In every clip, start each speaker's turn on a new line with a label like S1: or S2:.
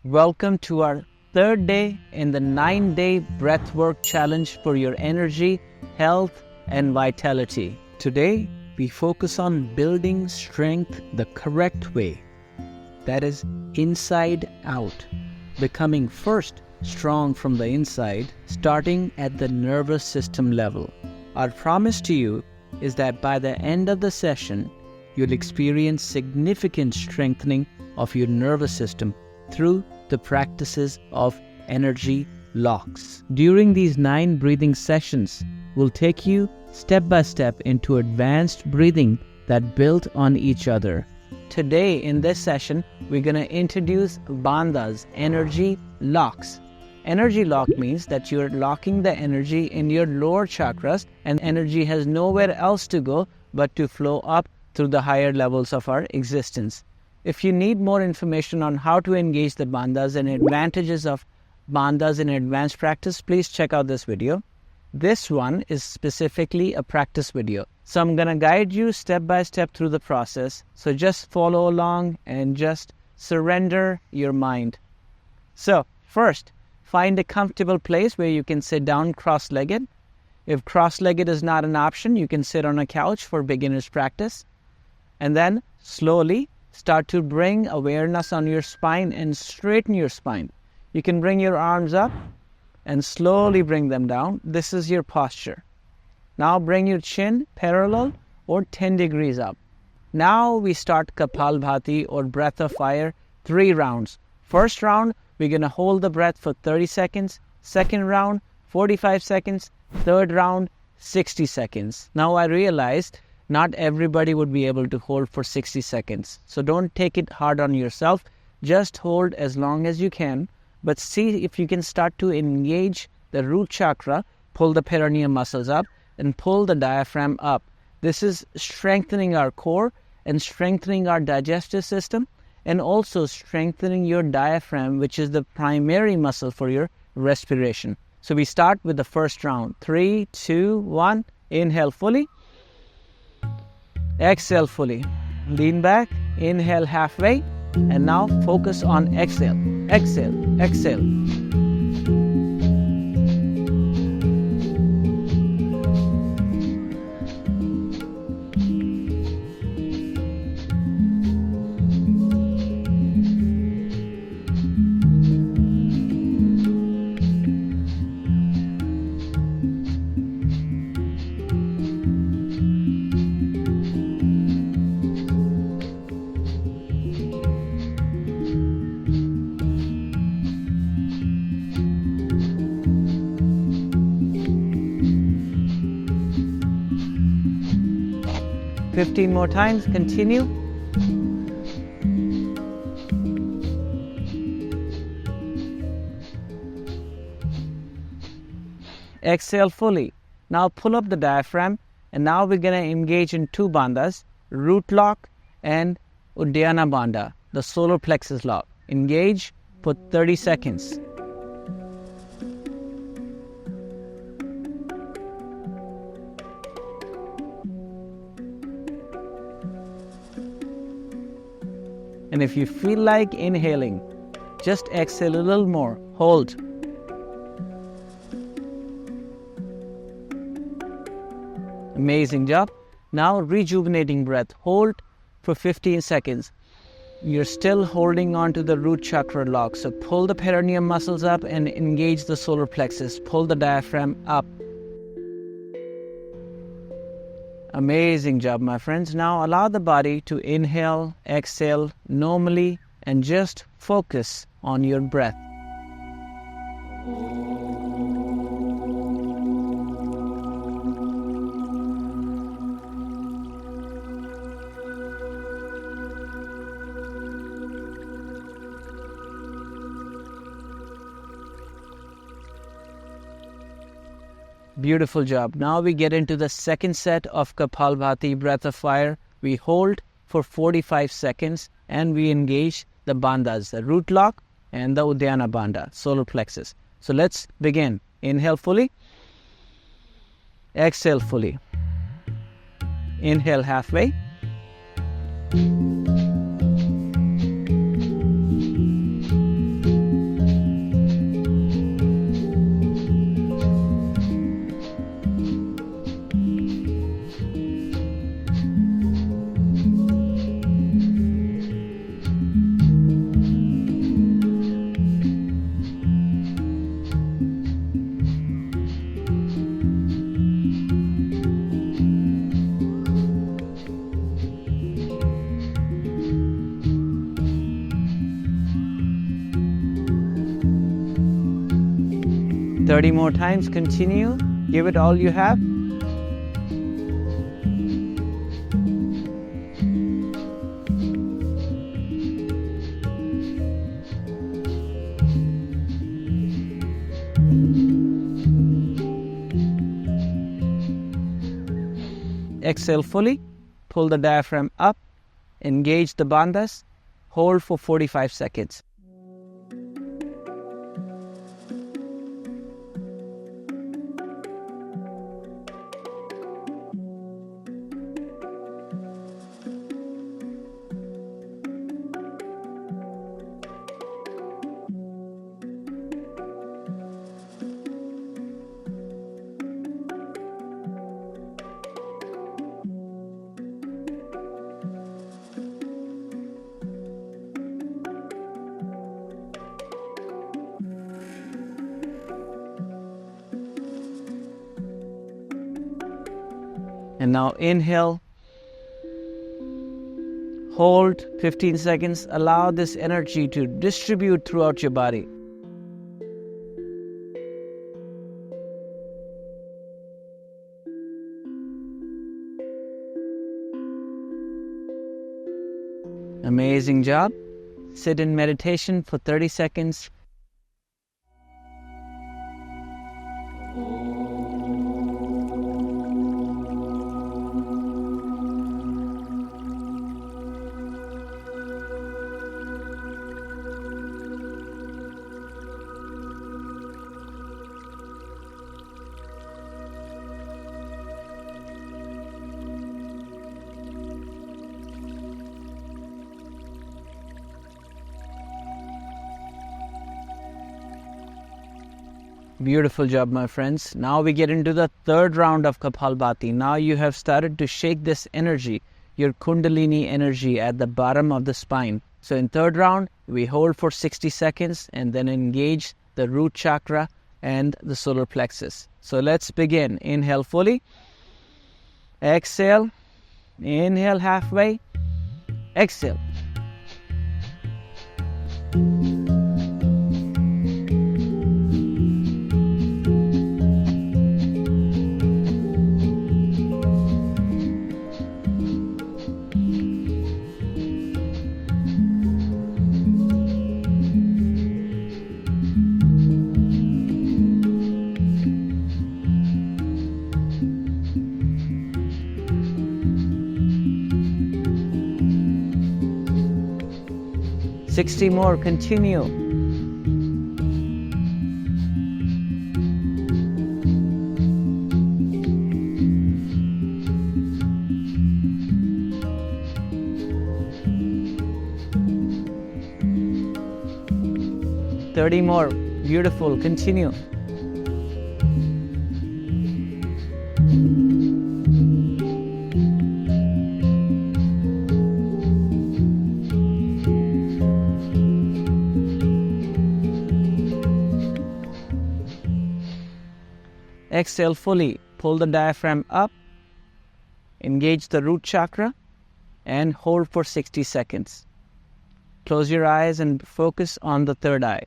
S1: Welcome to our third day in the 9-day Breathwork Challenge for your energy, health, and vitality. Today, we focus on building strength the correct way. That is, inside out. Becoming first strong from the inside, starting at the nervous system level. Our promise to you is that by the end of the session, you'll experience significant strengthening of your nervous system through the practices of energy locks. During these 9 breathing sessions, we'll take you step by step into advanced breathing that build on each other. Today in this session, we're going to introduce Bandhas, energy locks. Energy lock means that you're locking the energy in your lower chakras, and energy has nowhere else to go but to flow up through the higher levels of our existence. If you need more information on how to engage the bandhas and advantages of bandhas in advanced practice, please check out this video. This one is specifically a practice video. So I'm going to guide you step by step through the process. So just follow along and just surrender your mind. So first, find a comfortable place where you can sit down cross-legged. If cross-legged is not an option, you can sit on a couch for beginner's practice. And then slowly start to bring awareness on your spine and straighten your spine. You can bring your arms up and slowly bring them down. This is your posture. Now bring your chin parallel or 10 degrees up. Now we start Kapalbhati or breath of fire, 3 rounds. First round, we're going to hold the breath for 30 seconds. Second round, 45 seconds. Third round, 60 seconds. Now I realized not everybody would be able to hold for 60 seconds. So don't take it hard on yourself. Just hold as long as you can. But see if you can start to engage the root chakra, pull the perineum muscles up, and pull the diaphragm up. This is strengthening our core and strengthening our digestive system, and also strengthening your diaphragm, which is the primary muscle for your respiration. So we start with the first round. 3, 2, 1. Inhale fully. Exhale fully. Lean back. Inhale halfway. And now focus on exhale. Exhale. Exhale. Fifteen more times. Continue. Exhale fully. Now pull up the diaphragm, and now we're going to engage in 2 bandhas, root lock and Uddiyana bandha, the solar plexus lock. Engage for 30 seconds. And if you feel like inhaling, just exhale a little more. Hold. Amazing job. Now rejuvenating breath. Hold for 15 seconds. You're still holding on to the root chakra lock. So pull the perineum muscles up and engage the solar plexus. Pull the diaphragm up. Amazing job, my friends. Now allow the body to inhale, exhale normally, and just focus on your breath. Beautiful job. Now we get into the second set of Kapalbhati, breath of fire. We hold for 45 seconds and we engage the bandhas, the root lock and the Uddiyana bandha, solar plexus. So let's begin. Inhale fully. Exhale fully. Inhale halfway. 30 more times. Continue. Give it all you have. Exhale fully. Pull the diaphragm up. Engage the bandhas. Hold for 45 seconds. And now inhale, hold 15 seconds, allow this energy to distribute throughout your body. Amazing job. Sit in meditation for 30 seconds. Beautiful job, my friends. Now we get into the third round of Kapalbhati. Now you have started to shake this energy, your Kundalini energy at the bottom of the spine. So in third round, we hold for 60 seconds and then engage the root chakra and the solar plexus. So let's begin. Inhale fully. Exhale. Inhale halfway. Exhale. Sixty more, continue. Thirty more, beautiful, continue. Exhale fully. Pull the diaphragm up. Engage the root chakra and hold for 60 seconds. Close your eyes and focus on the third eye.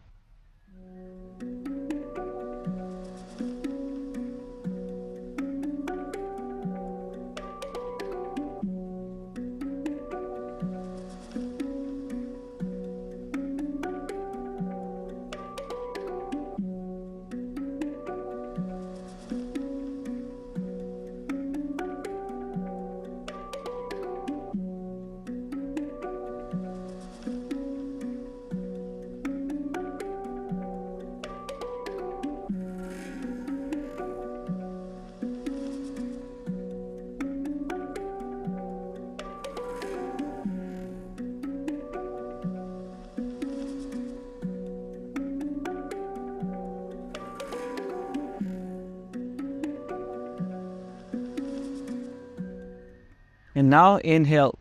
S1: And now inhale.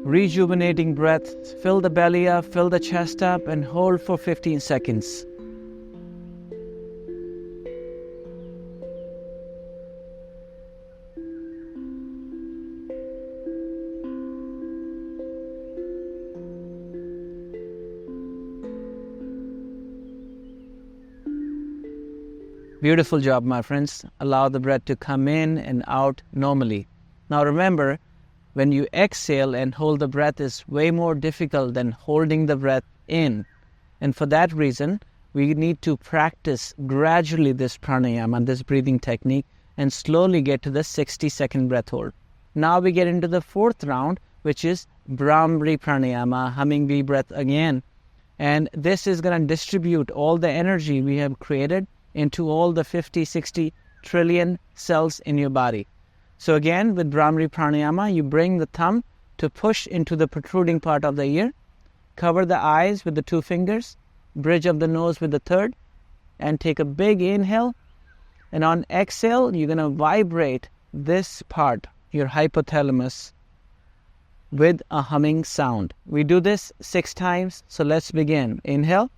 S1: Rejuvenating breath. Fill the belly up, fill the chest up, and hold for 15 seconds. Beautiful job, my friends. Allow the breath to come in and out normally. Now remember, when you exhale and hold the breath is way more difficult than holding the breath in. And for that reason, we need to practice gradually this pranayama, this breathing technique, and slowly get to the 60-second breath hold. Now we get into the fourth round, which is Bhramari pranayama, humming bee breath again. And this is going to distribute all the energy we have created into all the 50, 60 trillion cells in your body. So again, with Bhramari pranayama, you bring the thumb to push into the protruding part of the ear, cover the eyes with the 2 fingers, bridge of the nose with the 3rd, and take a big inhale. And on exhale, you're going to vibrate this part, your hypothalamus, with a humming sound. We do this 6 times, so let's begin. Inhale.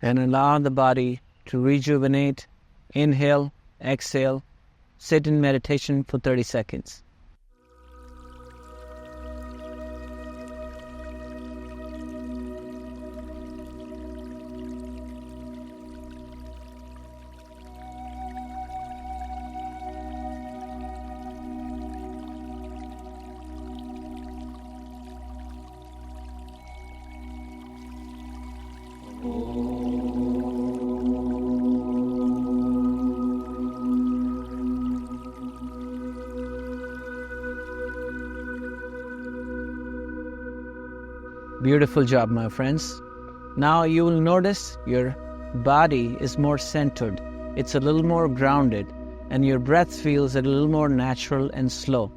S1: And allow the body to rejuvenate. Inhale, exhale, sit in meditation for 30 seconds. Beautiful job, my friends. Now you will notice your body is more centered. It's a little more grounded, and your breath feels a little more natural and slow.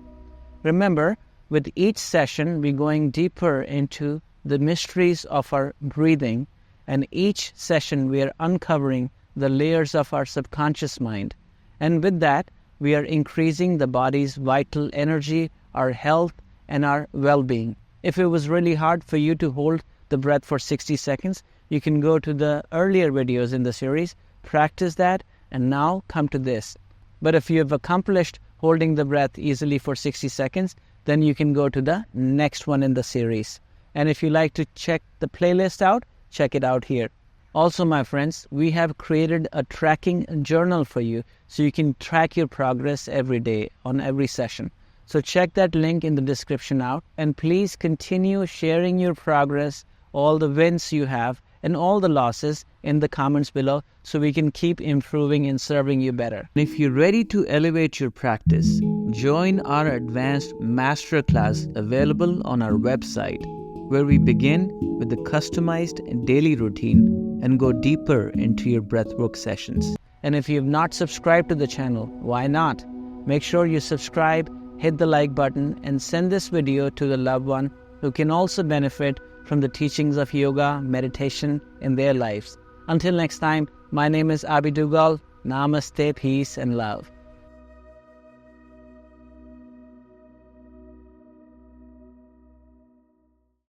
S1: Remember, with each session, we're going deeper into the mysteries of our breathing, and each session we are uncovering the layers of our subconscious mind. And with that, we are increasing the body's vital energy, our health, and our well-being. If it was really hard for you to hold the breath for 60 seconds, you can go to the earlier videos in the series, practice that, and now come to this. But if you have accomplished holding the breath easily for 60 seconds, then you can go to the next one in the series. And if you like to check the playlist out, check it out here. Also, my friends, we have created a tracking journal for you so you can track your progress every day on every session. So check that link in the description out, and please continue sharing your progress, all the wins you have, and all the losses in the comments below so we can keep improving and serving you better. And if you're ready to elevate your practice, join our advanced masterclass available on our website, where we begin with the customized daily routine and go deeper into your breathwork sessions. And if you have not subscribed to the channel, why not? Make sure you subscribe, hit the like button, and send this video to the loved one who can also benefit from the teachings of yoga, meditation in their lives. Until next time, my name is Abhi Duggal. Namaste, peace and love.